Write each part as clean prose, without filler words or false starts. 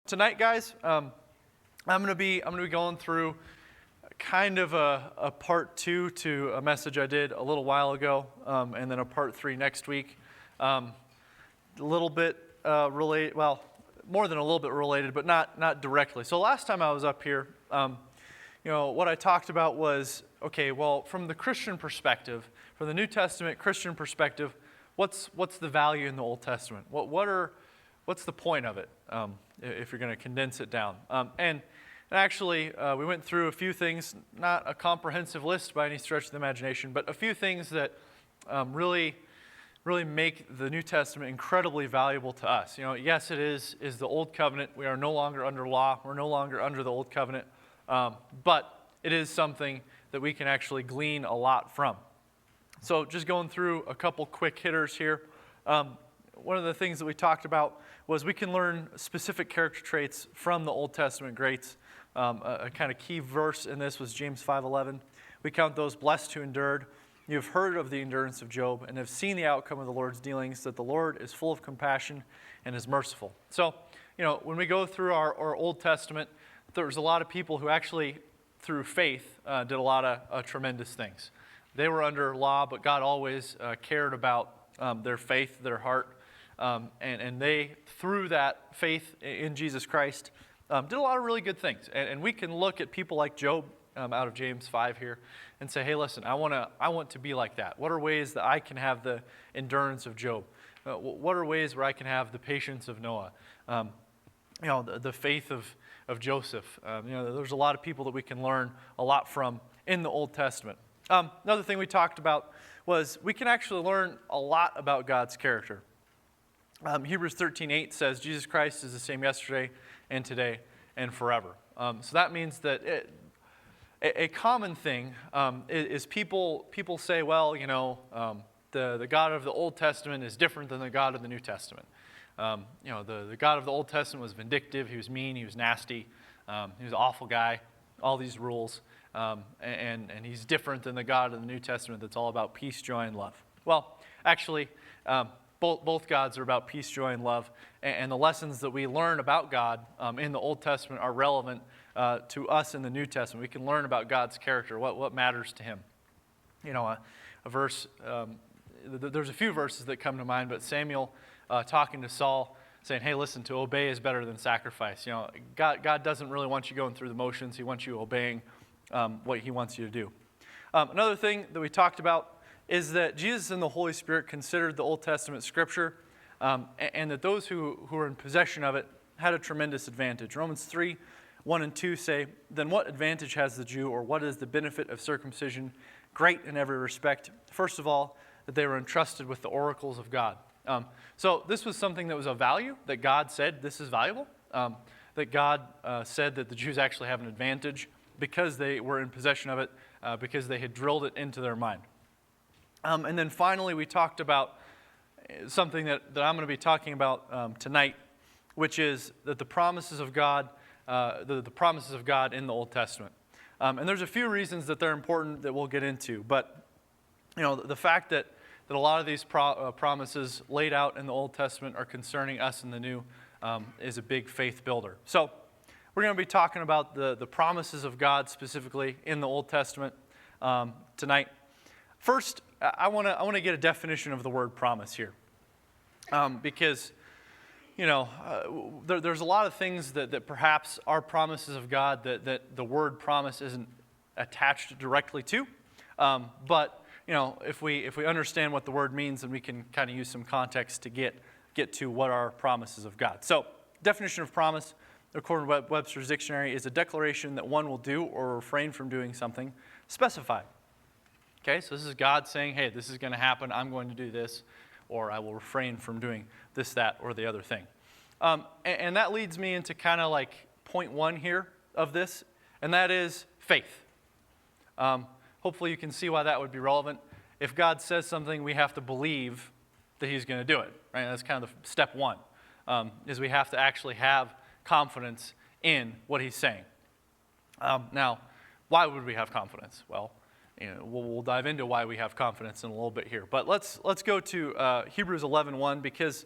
Tonight, guys, I'm gonna be going through kind of a part two to a message I did a little while ago, and then a part three next week. A little bit related, well, more than a little bit related, but not directly. So last time I was up here, what I talked about was, okay, well, from the Christian perspective, from the New Testament Christian perspective, what's the value in the Old Testament? What's the point of it, if you're going to condense it down? And actually, we went through a few things, not a comprehensive list by any stretch of the imagination, but a few things that really make the New Testament incredibly valuable to us. Yes, it is the Old Covenant. We are no longer under law. We're no longer under the Old Covenant. But it is something that we can actually glean a lot from. So just going through a couple quick hitters here. One of the things that we talked about was we can learn specific character traits from the Old Testament greats. A kind of key verse in this was James 5:11. We count those blessed who endured. You have heard of the endurance of Job and have seen the outcome of the Lord's dealings, that the Lord is full of compassion and is merciful. So, when we go through our Old Testament, there's a lot of people who actually, through faith, did a lot of tremendous things. They were under law, but God always cared about their faith, their heart. And they, through that faith in Jesus Christ, did a lot of really good things. And we can look at people like Job out of James 5 here and say, hey, listen, I want to be like that. What are ways that I can have the endurance of Job? What are ways where I can have the patience of Noah? The faith of Joseph. There's a lot of people that we can learn a lot from in the Old Testament. Another thing we talked about was we can actually learn a lot about God's character. Hebrews 13:8 says, Jesus Christ is the same yesterday and today and forever. So that means that a common thing is people say, well, the God of the Old Testament is different than the God of the New Testament. The God of the Old Testament was vindictive, he was mean, he was nasty, he was an awful guy, all these rules, and he's different than the God of the New Testament that's all about peace, joy, and love. Well, actually, both gods are about peace, joy, and love, and the lessons that we learn about God in the Old Testament are relevant to us in the New Testament. We can learn about God's character, what matters to him. A verse, there's a few verses that come to mind, but Samuel talking to Saul, saying, hey, listen, to obey is better than sacrifice. God doesn't really want you going through the motions. He wants you obeying what he wants you to do. Another thing that we talked about is that Jesus and the Holy Spirit considered the Old Testament Scripture, and that those who were in possession of it had a tremendous advantage. Romans 3:1 and 2 say, then what advantage has the Jew, or what is the benefit of circumcision? Great in every respect. First of all, that they were entrusted with the oracles of God. So this was something that was of value, that God said this is valuable, that God said that the Jews actually have an advantage because they were in possession of it, because they had drilled it into their mind. And then finally, we talked about something that I'm going to be talking about tonight, which is that the promises of God, the promises of God in the Old Testament. And there's a few reasons that they're important that we'll get into. But the fact that a lot of these promises laid out in the Old Testament are concerning us in the New is a big faith builder. So we're going to be talking about the promises of God specifically in the Old Testament tonight. First, I want to get a definition of the word promise here, because there's a lot of things that perhaps are promises of God that the word promise isn't attached directly to, but if we understand what the word means, then we can kind of use some context to get to what are promises of God. So, definition of promise, according to Webster's dictionary, is a declaration that one will do or refrain from doing something specified. Okay, so this is God saying, hey, this is going to happen, I'm going to do this, or I will refrain from doing this, that, or the other thing. And that leads me into kind of like point one here of this, and that is faith. Hopefully you can see why that would be relevant. If God says something, we have to believe that he's going to do it, right? That's kind of the step one, is we have to actually have confidence in what he's saying. Now, why would we have confidence? Well, we'll dive into why we have confidence in a little bit here. But let's go to Hebrews 11:1, because,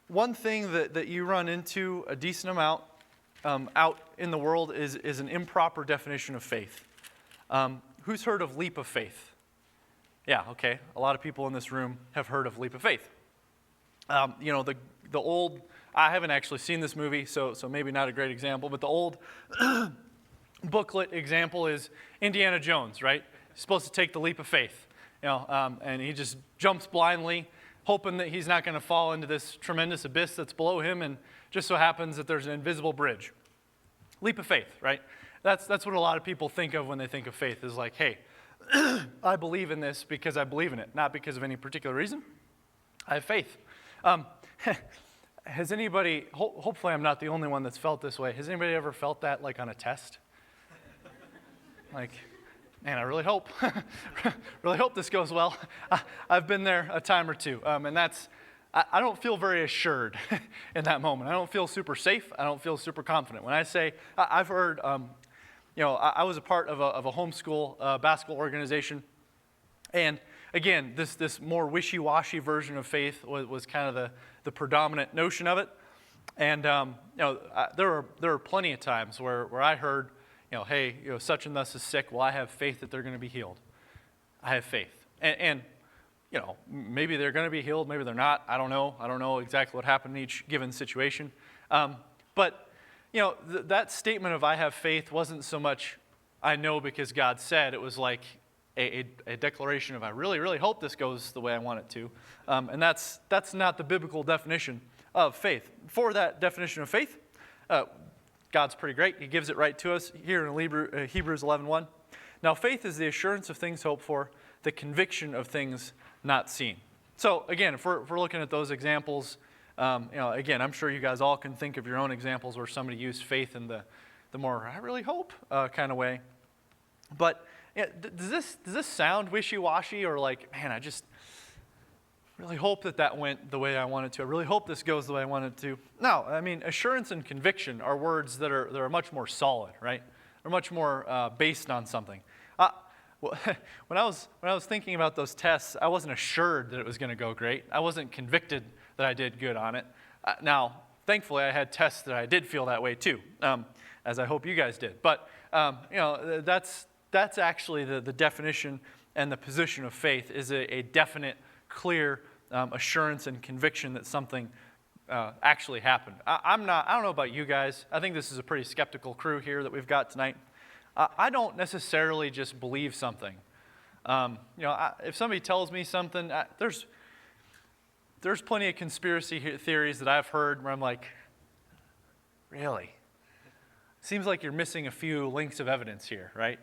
one thing that you run into a decent amount out in the world is an improper definition of faith. Who's heard of leap of faith? Yeah, okay. A lot of people in this room have heard of leap of faith. The old, I haven't actually seen this movie, so maybe not a great example, but the old booklet example is Indiana Jones, right? He's supposed to take the leap of faith, and he just jumps blindly, hoping that he's not going to fall into this tremendous abyss that's below him, and just so happens that there's an invisible bridge. Leap of faith, right? That's what a lot of people think of when they think of faith, is like, hey, I believe in this because I believe in it, not because of any particular reason. I have faith. Has anybody, hopefully I'm not the only one that's felt this way, has anybody ever felt that like on a test? Like, man, I really hope this goes well. I've been there a time or two, and I don't feel very assured in that moment. I don't feel super safe. I don't feel super confident. When I say, I've heard, I was a part of a homeschool basketball organization, and again, this more wishy-washy version of faith was kind of the predominant notion of it. And there were plenty of times where I heard, hey, such and thus is sick. Well, I have faith that they're going to be healed. I have faith, and maybe they're going to be healed, maybe they're not. I don't know. I don't know exactly what happened in each given situation. But that statement of I have faith wasn't so much I know because God said. It was like a declaration of I really, really hope this goes the way I want it to. And that's not the biblical definition of faith. For that definition of faith, God's pretty great. He gives it right to us here in Hebrews 11:1. Now, faith is the assurance of things hoped for, the conviction of things not seen. So, again, if we're looking at those examples, again, I'm sure you guys all can think of your own examples where somebody used faith in the more I really hope kind of way. But does this sound wishy-washy, or like, man, I just really hope that went the way I wanted to. I really hope this goes the way I wanted it to. No, I mean, assurance and conviction are words that are much more solid, right? They're much more based on something. When I was thinking about those tests, I wasn't assured that it was going to go great. I wasn't convicted that I did good on it. Now, thankfully, I had tests that I did feel that way too, as I hope you guys did. But that's actually the definition and the position of faith, is a definite, clear assurance and conviction that something actually happened. I don't know about you guys. I think this is a pretty skeptical crew here that we've got tonight. I don't necessarily just believe something. If somebody tells me something, there's plenty of conspiracy theories that I've heard where I'm like, really? Seems like you're missing a few links of evidence here, right?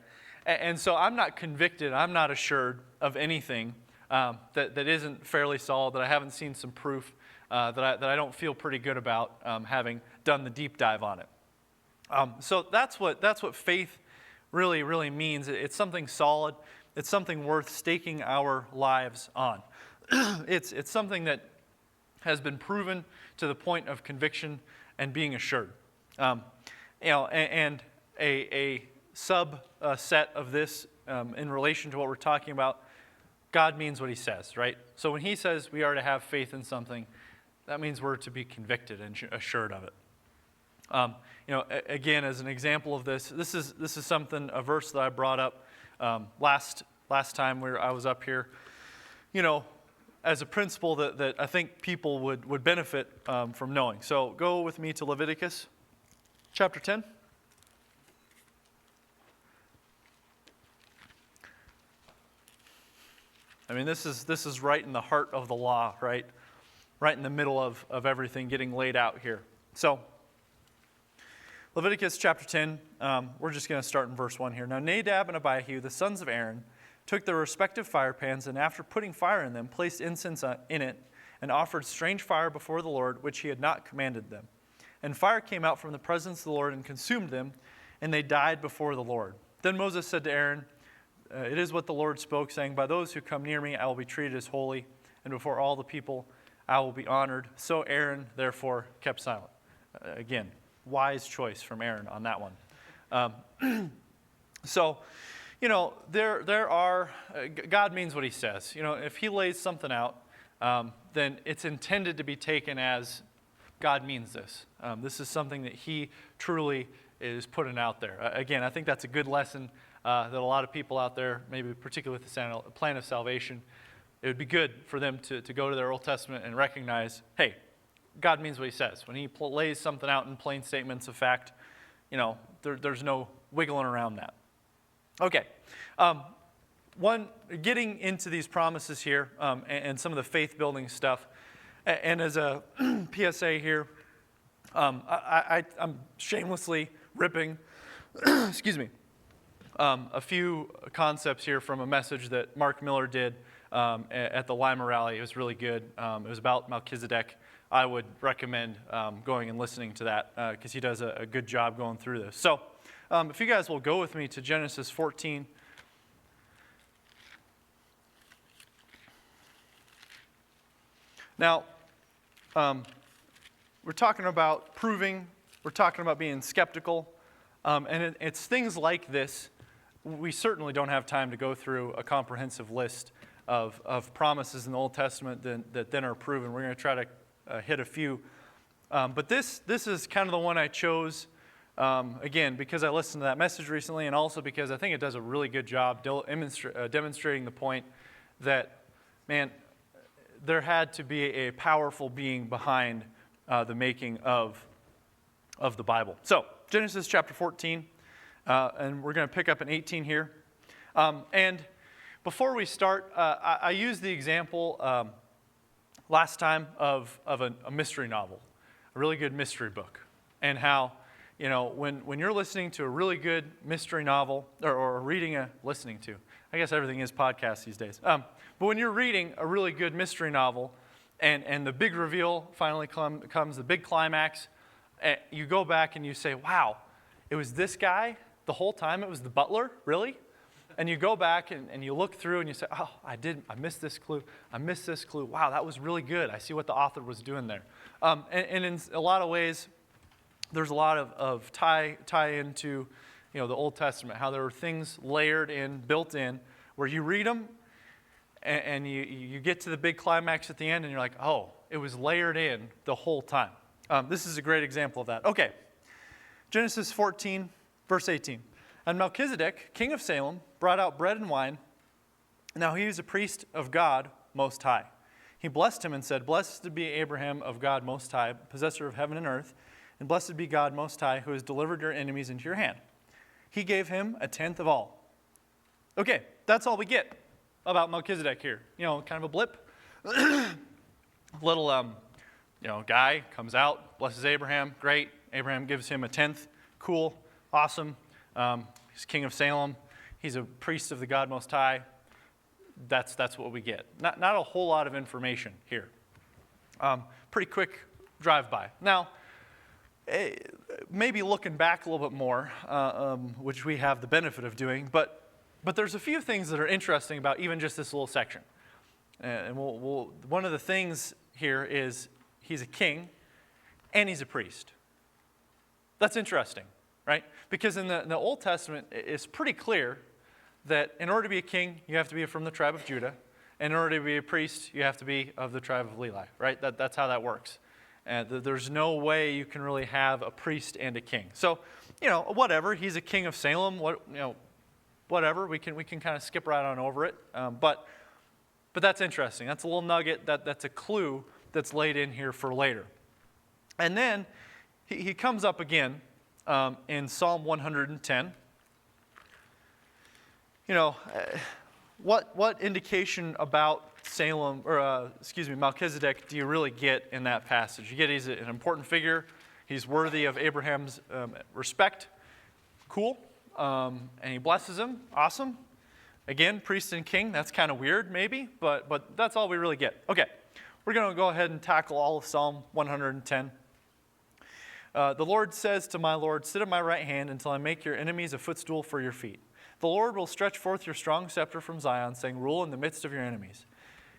And so I'm not convicted, I'm not assured of anything that isn't fairly solid, that I haven't seen some proof, that I don't feel pretty good about having done the deep dive on it. So that's what faith really, really means. It's something solid. It's something worth staking our lives on. It's something that has been proven to the point of conviction and being assured. And a subset of this in relation to what we're talking about, God means what he says, right? So when he says we are to have faith in something, that means we're to be convicted and assured of it. Again, as an example of this is something, a verse that I brought up last time I was up here, as a principle that I think people would benefit from knowing. So go with me to Leviticus chapter 10. I mean, this is right in the heart of the law, right? Right in the middle of everything getting laid out here. So, Leviticus chapter 10, we're just going to start in verse 1 here. Now Nadab and Abihu, the sons of Aaron, took their respective fire pans, and after putting fire in them, placed incense in it, and offered strange fire before the Lord, which he had not commanded them. And fire came out from the presence of the Lord and consumed them, and they died before the Lord. Then Moses said to Aaron, it is what the Lord spoke, saying, by those who come near me I will be treated as holy, and before all the people I will be honored. So Aaron, therefore, kept silent. Again, wise choice from Aaron on that one. So, there are, God means what he says. If he lays something out, then it's intended to be taken as God means this. This is something that he truly is putting out there. Again, I think that's a good lesson that a lot of people out there, maybe particularly with the plan of salvation, it would be good for them to go to their Old Testament and recognize, hey, God means what he says. When he lays something out in plain statements of fact, there's no wiggling around that. Okay. Getting into these promises here and some of the faith-building stuff, and as a PSA here, I'm shamelessly ripping, excuse me, a few concepts here from a message that Mark Miller did at the Lima rally. It was really good. It was about Melchizedek. I would recommend going and listening to that because he does a good job going through this. So if you guys will go with me to Genesis 14. Now, we're talking about proving, we're talking about being skeptical, and it's things like this. We certainly don't have time to go through a comprehensive list of promises in the Old Testament that then are proven. We're going to try to hit a few. But this is kind of the one I chose, again, because I listened to that message recently, and also because I think it does a really good job demonstrating the point that, man, there had to be a powerful being behind the making of the Bible. So, Genesis chapter 14, and we're going to pick up in 18 here. And before we start, I used the example last time of a mystery novel, a really good mystery book, and how, when you're listening to a really good mystery novel, or listening to, I guess everything is podcasts these days. But when you're reading a really good mystery novel, and the big reveal finally comes, the big climax, you go back and you say, wow, it was this guy the whole time? It was the butler? Really? And you go back and you look through and you say, oh, I missed this clue. I missed this clue. Wow, that was really good. I see what the author was doing there. And in a lot of ways, there's a lot of tie into the Old Testament, how there were things layered in, built in, where you read them and you get to the big climax at the end and you're like, oh, it was layered in the whole time. This is a great example of that. Okay, Genesis 14, verse 18. And Melchizedek, king of Salem, brought out bread and wine. Now he was a priest of God Most High. He blessed him and said, blessed be Abraham of God Most High, possessor of heaven and earth, and blessed be God Most High, who has delivered your enemies into your hand. He gave him a tenth of all. Okay, that's all we get about Melchizedek here. Kind of a blip. Little, guy comes out, blesses Abraham, great. Abraham gives him a tenth, cool, awesome. He's king of Salem. He's a priest of the God Most High. That's what we get. Not a whole lot of information here. Pretty quick drive-by. Now, maybe looking back a little bit more, which we have the benefit of doing, but there's a few things that are interesting about even just this little section. And one of the things here is he's a king and he's a priest. That's interesting, right? Because in the Old Testament, it's pretty clear that in order to be a king, you have to be from the tribe of Judah. And in order to be a priest, you have to be of the tribe of Levi, right? That's how that works. And there's no way you can really have a priest and a king. So, whatever. He's a king of Salem. Whatever. We can kind of skip right on over it. But that's interesting. That's a little nugget. That's a clue that's laid in here for later. And then he comes up again in Psalm 110. What indication about Salem, or Melchizedek, do you really get in that passage? You get he's an important figure. He's worthy of Abraham's respect. Cool. And he blesses him. Awesome. Again, priest and king. That's kind of weird, maybe, but that's all we really get. Okay, we're going to go ahead and tackle all of Psalm 110. The Lord says to my Lord, sit at my right hand until I make your enemies a footstool for your feet. The Lord will stretch forth your strong scepter from Zion, saying, rule in the midst of your enemies.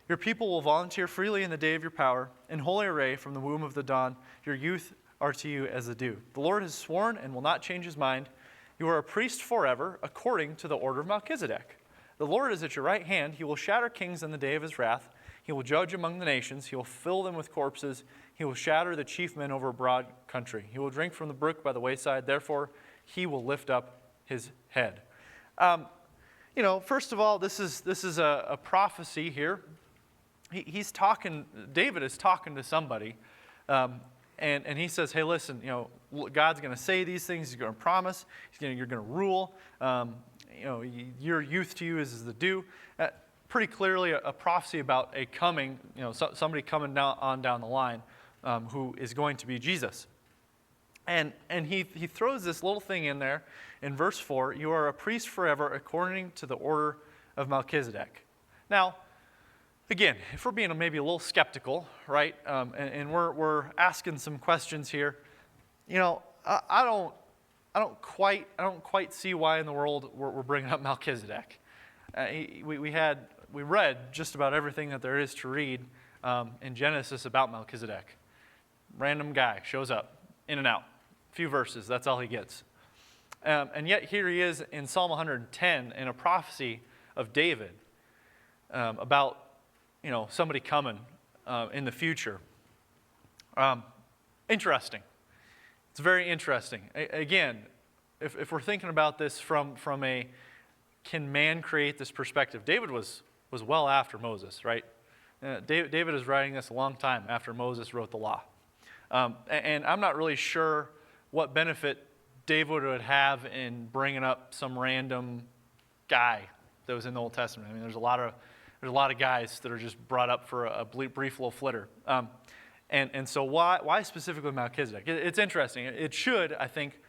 Your people will volunteer freely in the day of your power. In holy array from the womb of the dawn, your youth are to you as the dew. The Lord has sworn and will not change his mind. You are a priest forever, according to the order of Melchizedek. The Lord is at your right hand. He will shatter kings in the day of his wrath. He will judge among the nations. He will fill them with corpses. He will shatter the chief men over a broad country. He will drink from the brook by the wayside. Therefore, he will lift up his head. First of all, this is a prophecy here. He's talking. David is talking to somebody, and he says, "Hey, listen. God's going to say these things. He's going to promise. You're going to rule. Your youth to you is the dew." Pretty clearly a prophecy about a coming, somebody coming down the line who is going to be Jesus. And he throws this little thing in there in verse 4, "You are a priest forever according to the order of Melchizedek." Now, again, if we're being maybe a little skeptical, right, and we're asking some questions here, I don't quite see why in the world we're bringing up Melchizedek. We read just about everything that there is to read in Genesis about Melchizedek. Random guy shows up, in and out, few verses. That's all he gets. And yet here he is in Psalm 110 in a prophecy of David about somebody coming in the future. Interesting. It's very interesting. Again, if we're thinking about this from a can man create this perspective, David was well after Moses, right? David is writing this a long time after Moses wrote the law. And I'm not really sure what benefit David would have in bringing up some random guy that was in the Old Testament. I mean, there's a lot of guys that are just brought up for a brief little flitter. And so why specifically Melchizedek? It's interesting. It should, I think,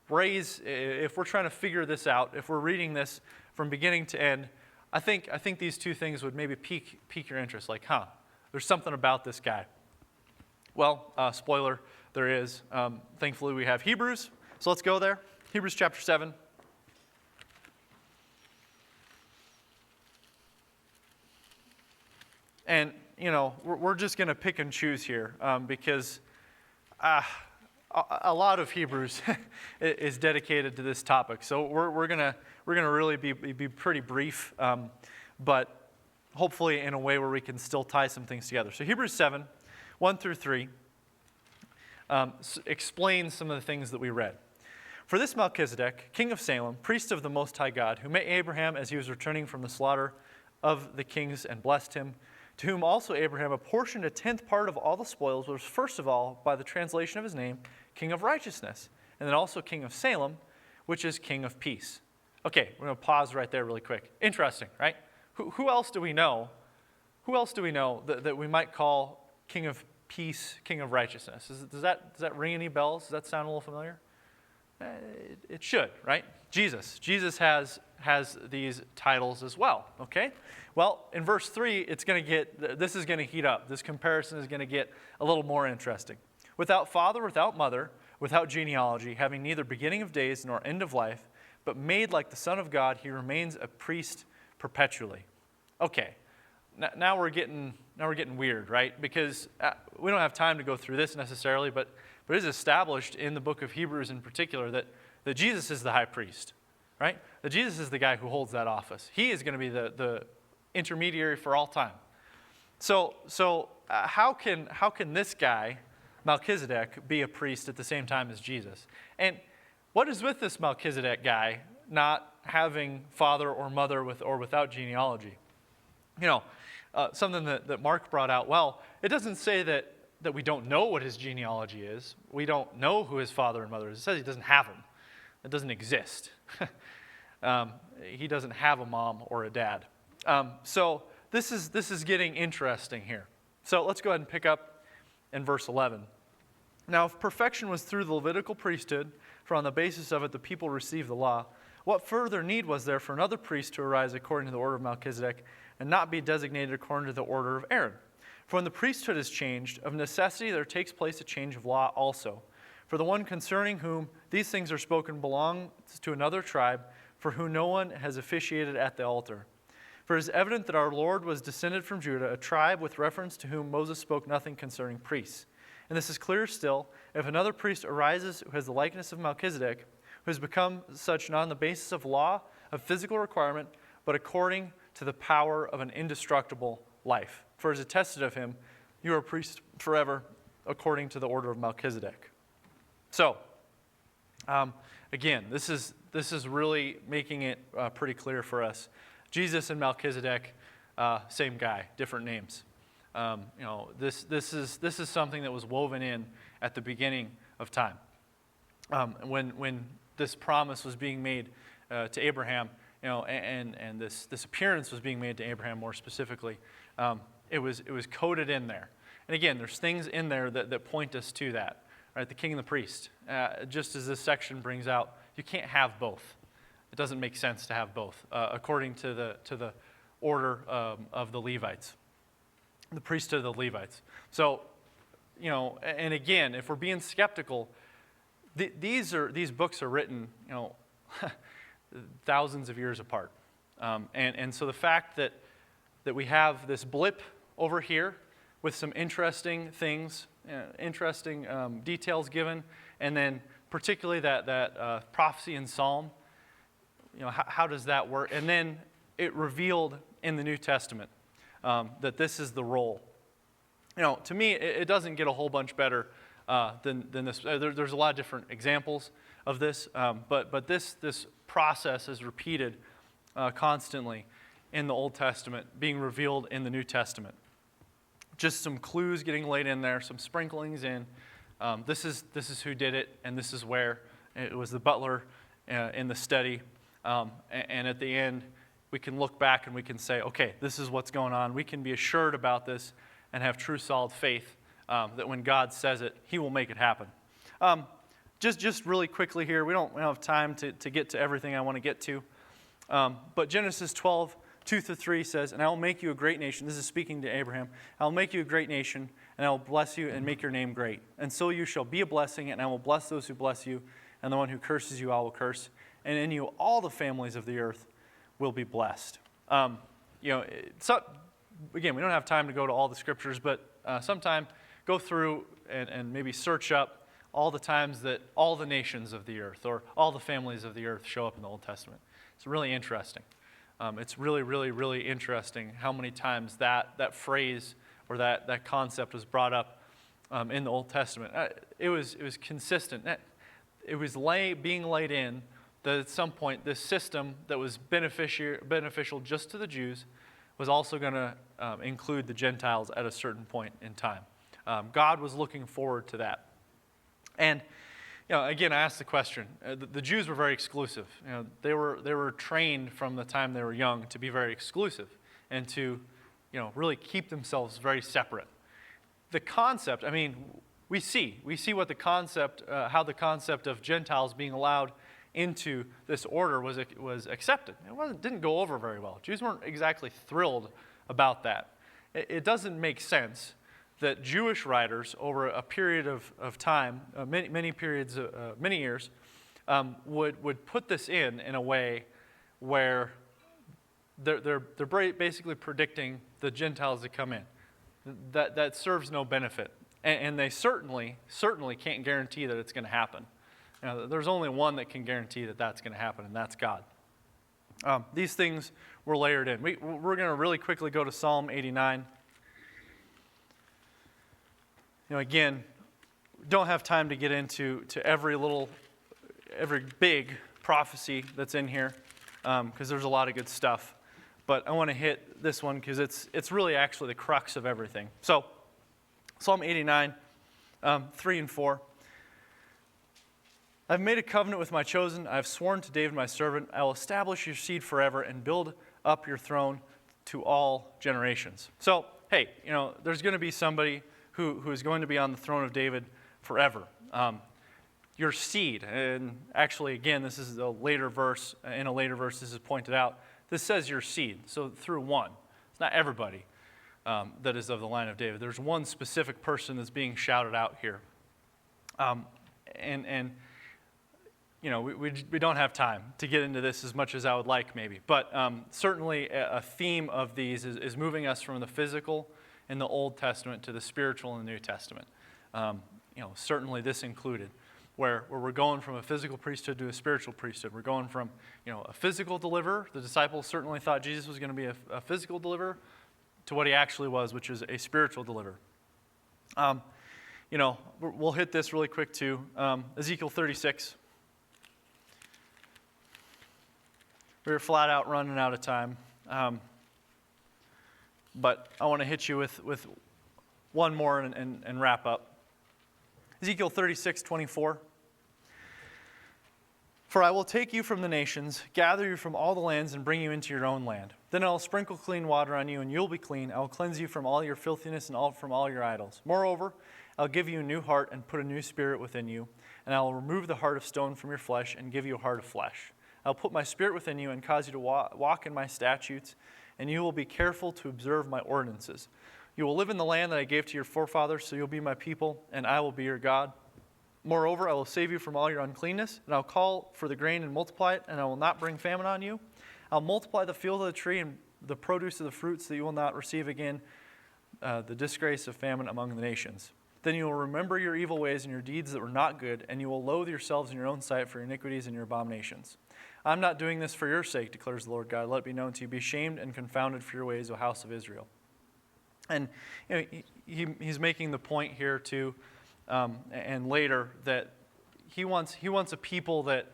raise, if we're trying to figure this out, if we're reading this from beginning to end, I think these two things would maybe pique your interest. Like, there's something about this guy. Well, spoiler, there is. Thankfully, we have Hebrews. So let's go there. Hebrews chapter 7. And, we're just going to pick and choose here because a lot of Hebrews is dedicated to this topic. So we're gonna really be pretty brief, but hopefully in a way where we can still tie some things together. So Hebrews 7, 1 through 3 explains some of the things that we read. "For this Melchizedek, king of Salem, priest of the Most High God, who met Abraham as he was returning from the slaughter of the kings and blessed him, to whom also Abraham apportioned a 10th part of all the spoils, was first of all, by the translation of his name, King of Righteousness, and then also King of Salem, which is King of Peace." Okay, we're going to pause right there really quick. Interesting, right? Who else do we know? Who else do we know that we might call King of Peace, King of Righteousness? Does that ring any bells? Does that sound a little familiar? It should, right? Jesus. Jesus has these titles as well, okay? Well, in verse 3, this is going to heat up. This comparison is going to get a little more interesting. "Without father, without mother, without genealogy, having neither beginning of days nor end of life, but made like the Son of God, he remains a priest perpetually." Okay, now we're getting weird, right? Because we don't have time to go through this necessarily, but it is established in the book of Hebrews in particular that Jesus is the high priest, right? That Jesus is the guy who holds that office. He is going to be the intermediary for all time. So how can this guy, Melchizedek, be a priest at the same time as Jesus? And what is with this Melchizedek guy not having father or mother with or without genealogy? Something that Mark brought out. Well, it doesn't say that we don't know what his genealogy is. We don't know who his father and mother is. It says he doesn't have them. It doesn't exist. He doesn't have a mom or a dad. So this is getting interesting here. So let's go ahead and pick up in verse 11. "Now, if perfection was through the Levitical priesthood, for on the basis of it the people received the law, what further need was there for another priest to arise according to the order of Melchizedek and not be designated according to the order of Aaron? For when the priesthood is changed, of necessity there takes place a change of law also. For the one concerning whom these things are spoken belongs to another tribe, for whom no one has officiated at the altar. For it is evident that our Lord was descended from Judah, a tribe with reference to whom Moses spoke nothing concerning priests. And this is clearer still, if another priest arises who has the likeness of Melchizedek, who has become such not on the basis of law, of physical requirement, but according to the power of an indestructible life. For it is attested of him, you are a priest forever, according to the order of Melchizedek. So, again, this is really making it pretty clear for us. Jesus and Melchizedek, same guy, different names. This is something that was woven in at the beginning of time. When this promise was being made to Abraham, and this appearance was being made to Abraham more specifically, it was coded in there. And again, there's things in there that point us to that. Right, the king and the priest. Just as this section brings out, you can't have both. It doesn't make sense to have both, according to the order of the Levites, the priesthood of the Levites. So, and again, if we're being skeptical, these books are written, thousands of years apart, and so the fact that we have this blip over here with some interesting things, interesting details given, and then particularly that prophecy in Psalm, how does that work? And then it revealed in the New Testament that this is the role. To me, it doesn't get a whole bunch better than this. There's a lot of different examples of this, but this process is repeated constantly in the Old Testament, being revealed in the New Testament. Just some clues getting laid in there, some sprinklings in. This is who did it, and this is where. It was the butler in the study. And at the end, we can look back and we can say, okay, this is what's going on. We can be assured about this and have true solid faith that when God says it, he will make it happen. Just really quickly here, we don't have time to get to everything I want to get to. But Genesis 12, 2-3 says, and I will make you a great nation. This is speaking to Abraham. I will make you a great nation, and I will bless you and make your name great. And so you shall be a blessing, and I will bless those who bless you, and the one who curses you I will curse. And in you all the families of the earth will be blessed. Again, we don't have time to go to all the scriptures, but sometime go through and maybe search up all the times that all the nations of the earth or all the families of the earth show up in the Old Testament. It's really interesting. It's really, really, really interesting how many times that phrase or that concept was brought up in the Old Testament. It was consistent. It was being laid in that at some point this system that was beneficial just to the Jews was also going to include the Gentiles at a certain point in time. God was looking forward to that. And again, I asked the question. The Jews were very exclusive. They were trained from the time they were young to be very exclusive and to, really keep themselves very separate. The concept. We see what the concept, how the concept of Gentiles being allowed into this order was accepted. It didn't go over very well. Jews weren't exactly thrilled about that. It doesn't make sense that Jewish writers over a period of time, many years, would put this in a way where they're basically predicting the Gentiles to come in. That serves no benefit, and they certainly can't guarantee that it's going to happen. There's only one that can guarantee that that's going to happen, and that's God. These things were layered in. We're going to really quickly go to Psalm 89. Again, don't have time to get into every big prophecy that's in here, because there's a lot of good stuff. But I want to hit this one because it's really actually the crux of everything. So, Psalm 89, 3 and 4. I've made a covenant with my chosen. I have sworn to David my servant. I will establish your seed forever and build up your throne to all generations. So, hey, there's going to be somebody who is going to be on the throne of David forever. Your seed, and actually, again, this is a later verse. In a later verse, this is pointed out. This says your seed, so through one. It's not everybody that is of the line of David. There's one specific person that's being shouted out here. We don't have time to get into this as much as I would like, maybe. But certainly a theme of these is moving us from the physical in the Old Testament to the spiritual in the New Testament. Certainly this included, where we're going from a physical priesthood to a spiritual priesthood. We're going from, a physical deliverer. The disciples certainly thought Jesus was going to be a physical deliverer. to what he actually was, which is a spiritual deliverer. We'll hit this really quick too. Ezekiel 36. We were flat out running out of time. But I want to hit you with one more and wrap up. Ezekiel 36:24. For I will take you from the nations, gather you from all the lands, and bring you into your own land. Then I will sprinkle clean water on you, and you'll be clean. I will cleanse you from all your filthiness and from all your idols. Moreover, I'll give you a new heart and put a new spirit within you, and I will remove the heart of stone from your flesh and give you a heart of flesh. I'll put my spirit within you and cause you to walk in my statutes, and you will be careful to observe my ordinances. You will live in the land that I gave to your forefathers, so you'll be my people, and I will be your God. Moreover, I will save you from all your uncleanness, and I'll call for the grain and multiply it, and I will not bring famine on you. I'll multiply the field of the tree and the produce of the fruits, so you will not receive again the disgrace of famine among the nations. Then you will remember your evil ways and your deeds that were not good, and you will loathe yourselves in your own sight for your iniquities and your abominations. I'm not doing this for your sake, declares the Lord God. Let it be known to you. Be shamed and confounded for your ways, O house of Israel. And he's making the point here too, and later, that he wants a people that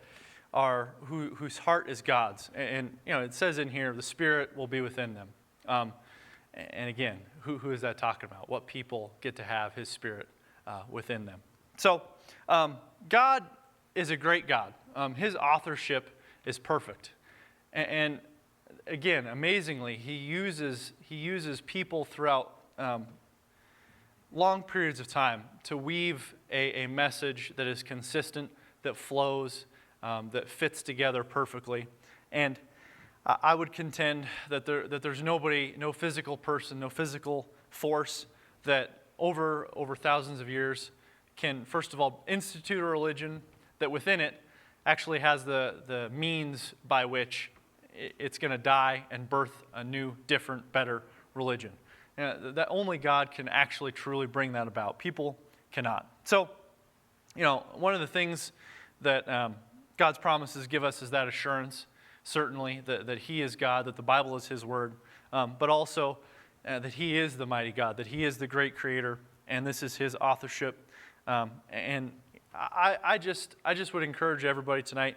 are whose heart is God's. And it says in here, the Spirit will be within them. And again, who is that talking about? What people get to have His Spirit within them? So, God is a great God. His authorship is perfect, and again, amazingly, He uses people throughout long periods of time to weave a message that is consistent, that flows, that fits together perfectly. And I would contend that there's nobody, no physical person, no physical force that over thousands of years can, first of all, institute a religion that within it actually has the means by which it's going to die and birth a new, different, better religion. That only God can actually truly bring that about. People cannot. So, one of the things that God's promises give us is that assurance, certainly, that He is God, that the Bible is His Word, but also that He is the mighty God, that He is the great Creator, and this is His authorship. And I just would encourage everybody tonight,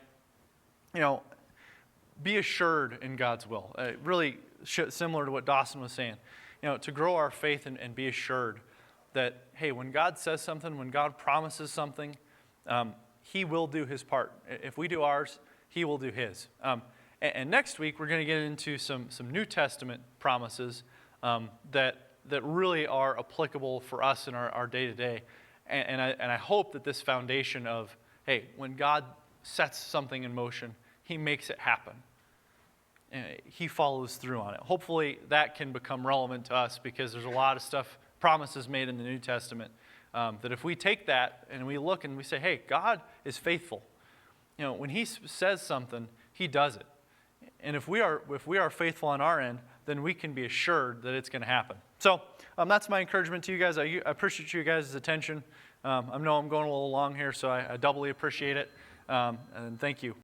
be assured in God's will. Really similar to what Dawson was saying. To grow our faith and be assured that, hey, when God says something, when God promises something, He will do His part. If we do ours, He will do His. And next week, we're going to get into some New Testament promises that really are applicable for us in our day-to-day. And I hope that this foundation of, hey, when God sets something in motion, He makes it happen. He follows through on it. Hopefully that can become relevant to us, because there's a lot of stuff, promises made in the New Testament, that if we take that and we look and we say, hey, God is faithful. When He says something, He does it. And if we are faithful on our end, then we can be assured that it's going to happen. So that's my encouragement to you guys. I appreciate you guys' attention. I know I'm going a little long here, so I doubly appreciate it. And thank you.